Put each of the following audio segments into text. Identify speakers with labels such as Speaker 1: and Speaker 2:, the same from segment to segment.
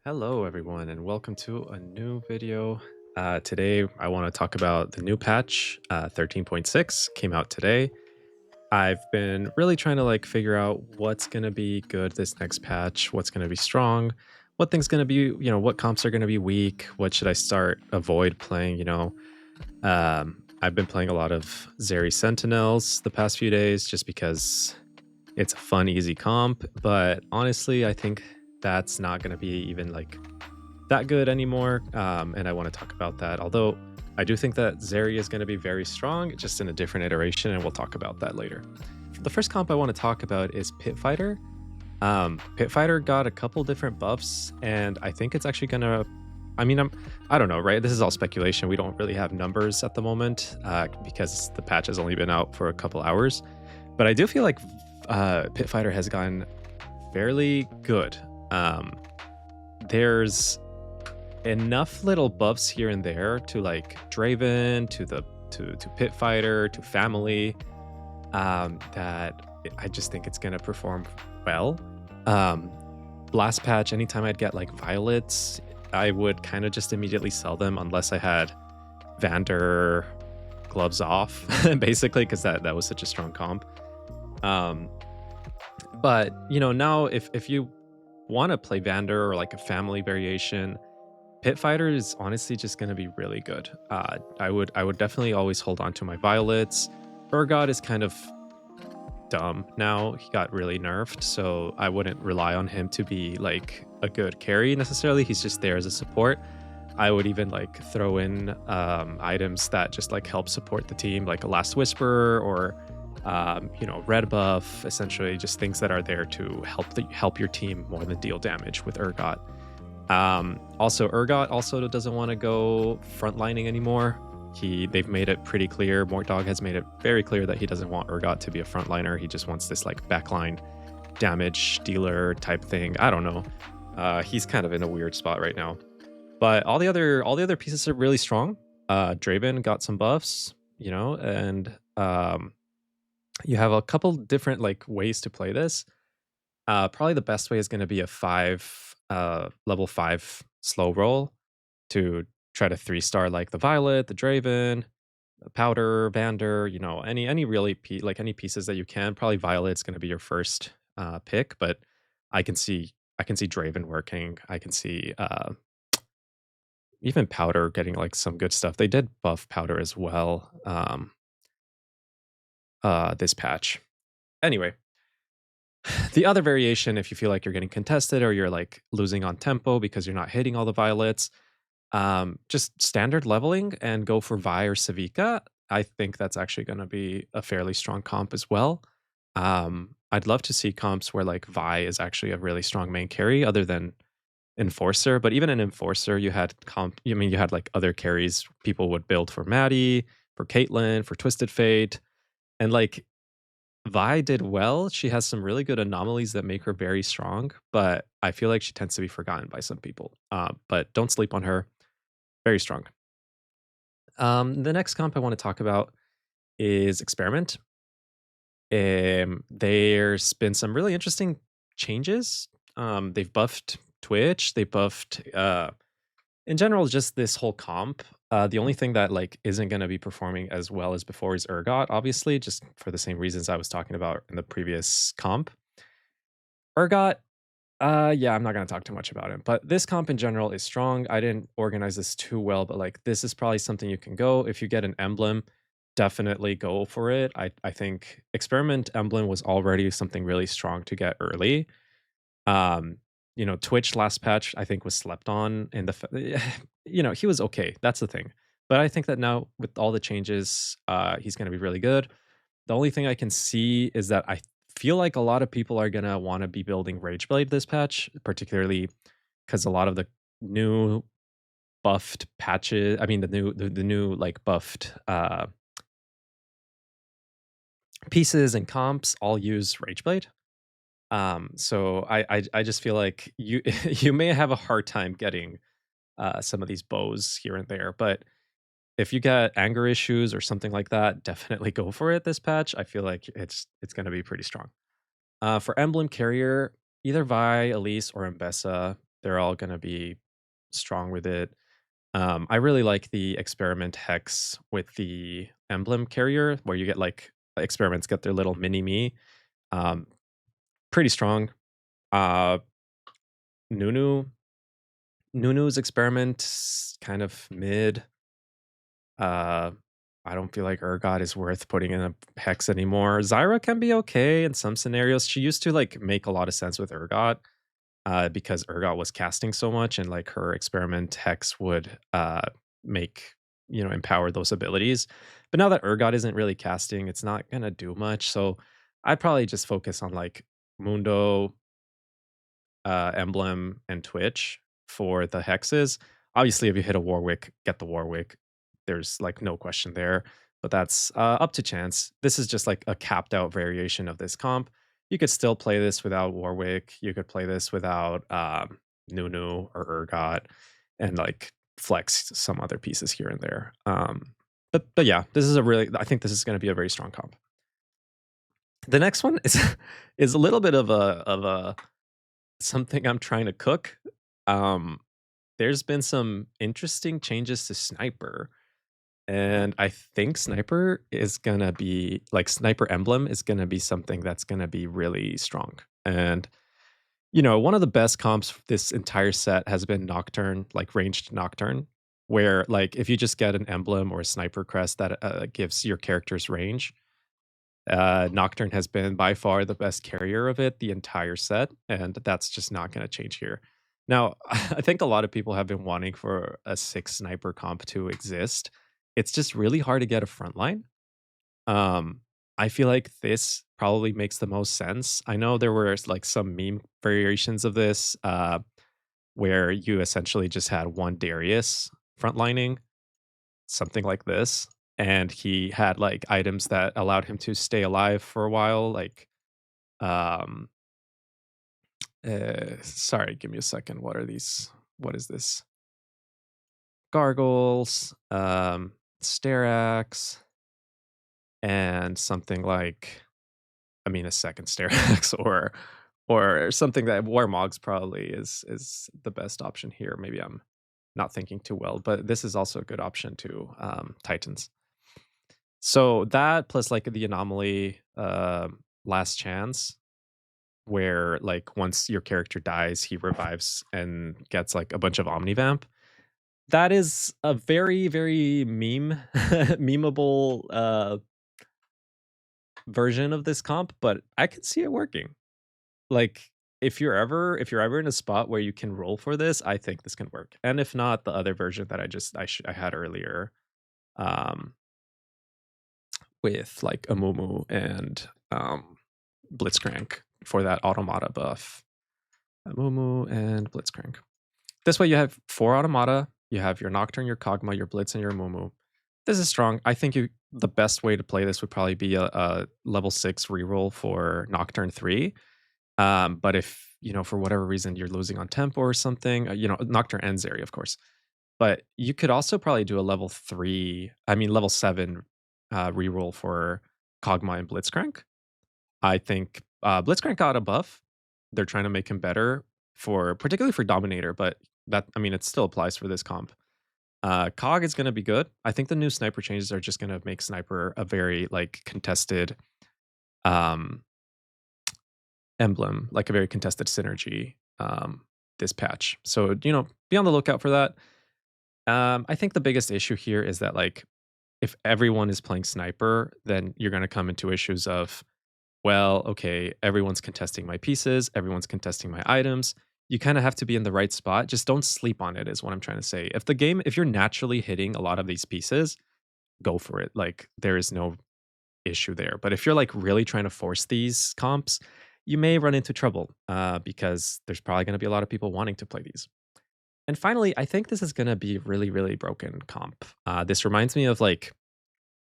Speaker 1: Hello, everyone, and welcome to a new video. Today, I want to talk about the new patch. 13.6 came out today. I've been really trying to figure out what's going to be good this next patch, what's going to be strong, what things going to be, what comps are going to be weak, what should I avoid playing. I've been playing a lot of Zeri Sentinels the past few days just because it's a fun, easy comp. But honestly, I think that's not going to be even that good anymore. And I want to talk about that. Although I do think that Zeri is going to be very strong, just in a different iteration, and we'll talk about that later. The first comp I want to talk about is Pit Fighter. Pit Fighter got a couple different buffs, and I think it's actually gonna. I don't know, right? This is all speculation. We don't really have numbers at the moment because the patch has only been out for a couple hours. But I do feel like Pit Fighter has gotten fairly good. There's enough little buffs here and there to Draven, to Pit Fighter, to Family, that I just think it's gonna perform well. Um, Last patch, anytime I'd get violets, I would kind of just immediately sell them unless I had Vander gloves off, basically, because that was such a strong comp. Um, but now if you want to play Vander or a family variation, Pit Fighter is honestly just going to be really good. I would definitely always hold on to my violets. Urgot is kind of dumb now. He got really nerfed, so I wouldn't rely on him to be a good carry necessarily. He's just there as a support. I would even throw in items that just help support the team, like a Last Whisper or red buff, essentially just things that are there to help your team more than deal damage with Urgot. Also, Urgot also doesn't want to go frontlining anymore. They've made it pretty clear. Mortdog has made it very clear that he doesn't want Urgot to be a frontliner. He just wants this backline damage dealer type thing. I don't know. He's kind of in a weird spot right now. But all the other pieces are really strong. Draven got some buffs, and you have a couple different ways to play this. Probably the best way is going to be a level 5 slow roll to try to 3-star the Violet, the Draven, the Powder, Vander, any really any pieces that you can. Probably Violet's going to be your first pick, but I can see Draven working. I can see even Powder getting some good stuff. They did buff Powder as well this patch. Anyway, the other variation, if you feel like you're getting contested or you're losing on tempo because you're not hitting all the violets, just standard leveling and go for Vi or Savika. I think that's actually going to be a fairly strong comp as well. I'd love to see comps where Vi is actually a really strong main carry other than Enforcer. But even in Enforcer, you had you had other carries people would build for Maddie, for Caitlyn, for Twisted Fate, and Vi did well. She has some really good anomalies that make her very strong, but I feel like she tends to be forgotten by some people. But don't sleep on her. Very strong. The next comp I want to talk about is Experiment. There's been some really interesting changes. They've buffed Twitch. They buffed, in general, just this whole comp. The only thing that isn't going to be performing as well as before is Urgot, obviously, just for the same reasons I was talking about in the previous comp. Urgot, yeah, I'm not going to talk too much about him, but this comp in general is strong. I didn't organize this too well, but this is probably something you can go. If you get an emblem, definitely go for it. I think Experiment Emblem was already something really strong to get early. Twitch last patch I think was slept on in he was okay. That's the thing. But I think that now with all the changes, he's going to be really good. The only thing I can see is that I feel like a lot of people are going to want to be building Rageblade this patch, particularly because a lot of the new buffed patches, I mean the new buffed pieces and comps all use Rageblade. So I just feel like you you may have a hard time getting some of these bows here and there, but if you get anger issues or something like that, definitely go for it this patch. I feel like it's going to be pretty strong. For Emblem Carrier, either Vi, Elise, or Mbessa, They're all gonna be strong with it. I really like the experiment hex with the emblem carrier, where you get like experiments get their little mini me. Um, Pretty strong. Uh, Nunu Nunu's experiment kind of mid. Uh, I don't feel like Urgot is worth putting in a hex anymore. Zyra can be okay in some scenarios. She used to like make a lot of sense with Urgot, because Urgot was casting so much, and like her experiment hex would make empower those abilities. But now that Urgot isn't really casting, it's not gonna do much. So I'd probably just focus on like Mundo, Emblem, and Twitch for the hexes. Obviously, if you hit a Warwick, get the Warwick. There's like no question there, but that's up to chance. This is just like a capped out variation of this comp. You could still play this without Warwick. You could play this without Nunu or Urgot, and like flex some other pieces here and there. But yeah, this is a really. I think this is going to be a very strong comp. The next one is is a little bit of a something I'm trying to cook. Um, there's been some interesting changes to Sniper, and I think Sniper is gonna be like Sniper Emblem is gonna be something that's gonna be really strong. And one of the best comps this entire set has been Nocturne, like ranged Nocturne, where like if you just get an emblem or a sniper crest that gives your characters range, Nocturne has been by far the best carrier of it the entire set, and that's just not going to change here. Now, I think a lot of people have been wanting for a six sniper comp to exist. It's just really hard to get a frontline. Um, I feel like this probably makes the most sense. I know there were like some meme variations of this, where you essentially just had one Darius frontlining, something like this. And he had like items that allowed him to stay alive for a while. Like, um, sorry, give me a second. What are these? What is this? Gargles, Sterax, and something like, I mean, a second Sterax or something that Warmog's probably is the best option here. Maybe I'm not thinking too well, but this is also a good option too. Titans. So that plus like the anomaly, last chance, where like once your character dies, he revives and gets like a bunch of omnivamp. That is a very very memeable version of this comp, but I can see it working. Like if you're ever in a spot where you can roll for this, I think this can work. And if not, the other version that I had earlier, um, with like Amumu and Blitzcrank for that automata buff. Amumu and Blitzcrank. This way you have four automata. You have your Nocturne, your Kog Maw, your Blitz, and your Amumu. This is strong. I think the best way to play this would probably be a level 6 reroll for Nocturne 3. But if, for whatever reason you're losing on tempo or something, Nocturne and Zeri, of course. But you could also probably do a level 7 reroll for Kog Maw and Blitzcrank. I think Blitzcrank got a buff. They're trying to make him better particularly for Dominator, but it still applies for this comp. Cog is going to be good. I think the new sniper changes are just going to make sniper a very like contested um, emblem, like a very contested synergy this patch. So be on the lookout for that. I think the biggest issue here is that like if everyone is playing sniper, then you're going to come into issues of, well, okay, everyone's contesting my pieces, everyone's contesting my items. You kind of have to be in the right spot. Just don't sleep on it, is what I'm trying to say. If you're naturally hitting a lot of these pieces, go for it. Like, there is no issue there. But if you're like really trying to force these comps, you may run into trouble because there's probably going to be a lot of people wanting to play these. And finally, I think this is going to be really, really broken comp. This reminds me of like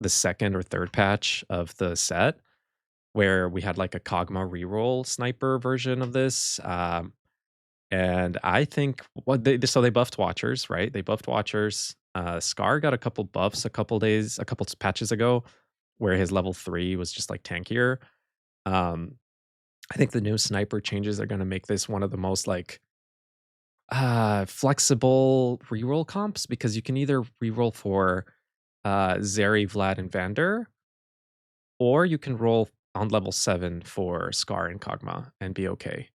Speaker 1: the second or third patch of the set where we had like a Kog Maw reroll sniper version of this. And I think they buffed Watchers, right? They buffed Watchers. Scar got a couple buffs a couple patches ago, where his level 3 was just like tankier. Um, I think the new sniper changes are going to make this one of the most like Flexible reroll comps because you can either reroll for Zeri, Vlad, and Vander, or you can roll on level 7 for Scar and Kog Maw and be okay.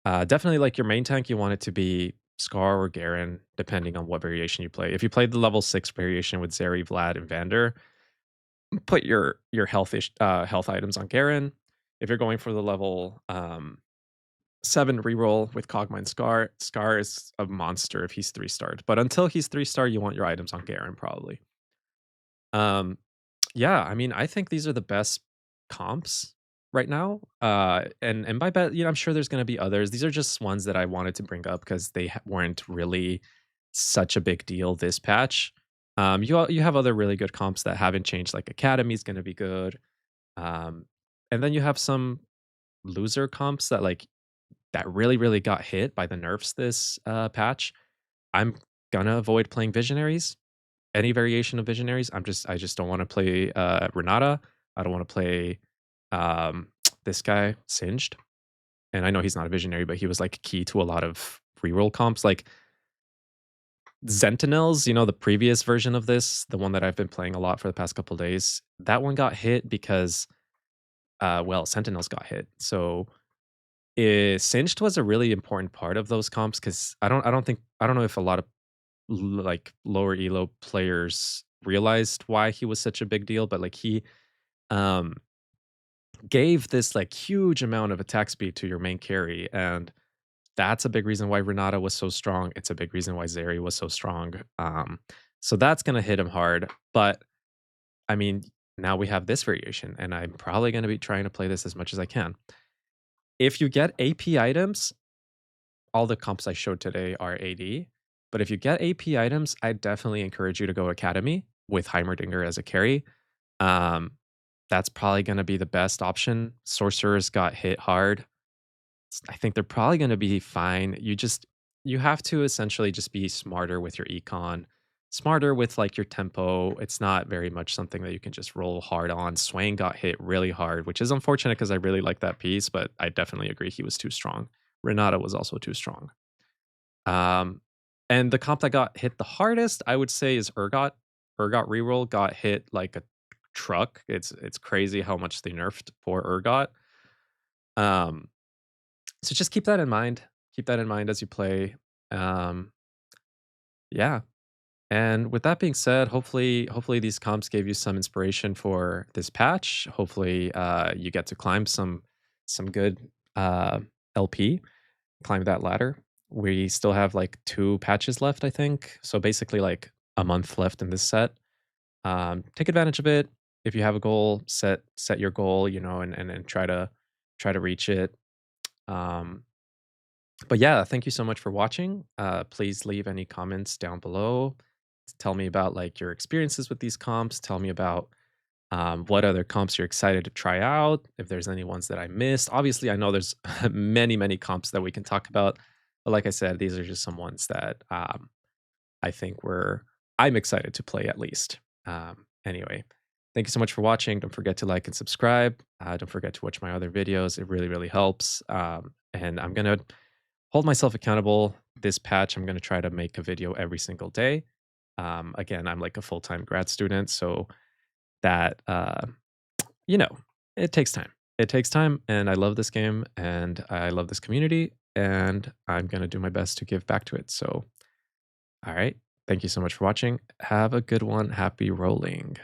Speaker 1: Definitely like your main tank, you want it to be Scar or Garen, depending on what variation you play. If you played the level 6 variation with Zeri, Vlad, and Vander, put your health items on Garen. If you're going for the level 7 reroll with Kog'Maw and Scar, Scar is a monster if he's 3-starred. But until he's 3-star, you want your items on Garen probably. Um, yeah, I mean, I think these are the best comps right now. And by bet, I'm sure there's going to be others. These are just ones that I wanted to bring up because they weren't really such a big deal this patch. You have other really good comps that haven't changed, like Academy is going to be good. Um, and then you have some loser comps that really got hit by the nerfs this patch. I'm gonna avoid playing Visionaries, any variation of Visionaries. I just don't want to play Renata. I don't want to play um, this guy Singed. And I know he's not a Visionary, but he was like key to a lot of reroll comps, like Sentinels. The previous version of this, the one that I've been playing a lot for the past couple days. That one got hit because well, Sentinels got hit. So Singed was a really important part of those comps because I don't know if a lot of like lower elo players realized why he was such a big deal, but like he um gave this like huge amount of attack speed to your main carry, and that's a big reason why Renata was so strong. It's a big reason why Zeri was so strong. So that's gonna hit him hard. But I mean, now we have this variation, and I'm probably gonna be trying to play this as much as I can. If you get AP items, all the comps I showed today are AD. But if you get AP items, I definitely encourage you to go Academy with Heimerdinger as a carry. Um, that's probably going to be the best option. Sorcerers got hit hard. I think they're probably going to be fine. You have to essentially just be smarter with your econ, smarter with like your tempo. It's not very much something that you can just roll hard on. Swain got hit really hard, which is unfortunate because I really like that piece, but I definitely agree he was too strong. Renata was also too strong. Um, and the comp that got hit the hardest, I would say, is Urgot. Urgot reroll got hit like a truck. It's crazy how much they nerfed for Urgot. Um, so just keep that in mind. Keep that in mind as you play. Um, yeah. And with that being said, hopefully these comps gave you some inspiration for this patch. Hopefully you get to climb some good LP, climb that ladder. We still have like 2 patches left, I think. So basically like a month left in this set. Take advantage of it. If you have a goal, set your goal, and try to reach it. Um, but yeah, thank you so much for watching. Please leave any comments down below. Tell me about like your experiences with these comps. Tell me about what other comps you're excited to try out. If there's any ones that I missed. Obviously, I know there's many comps that we can talk about. But like I said, these are just some ones that I think I'm excited to play at least. Anyway, thank you so much for watching. Don't forget to like and subscribe. Don't forget to watch my other videos. It really helps. And I'm gonna hold myself accountable. This patch, I'm gonna try to make a video every single day. Again, I'm like a full-time grad student, so that you know, it takes time. It takes time, and I love this game, and I love this community, and I'm gonna do my best to give back to it. So, all right. Thank you so much for watching. Have a good one. Happy rolling.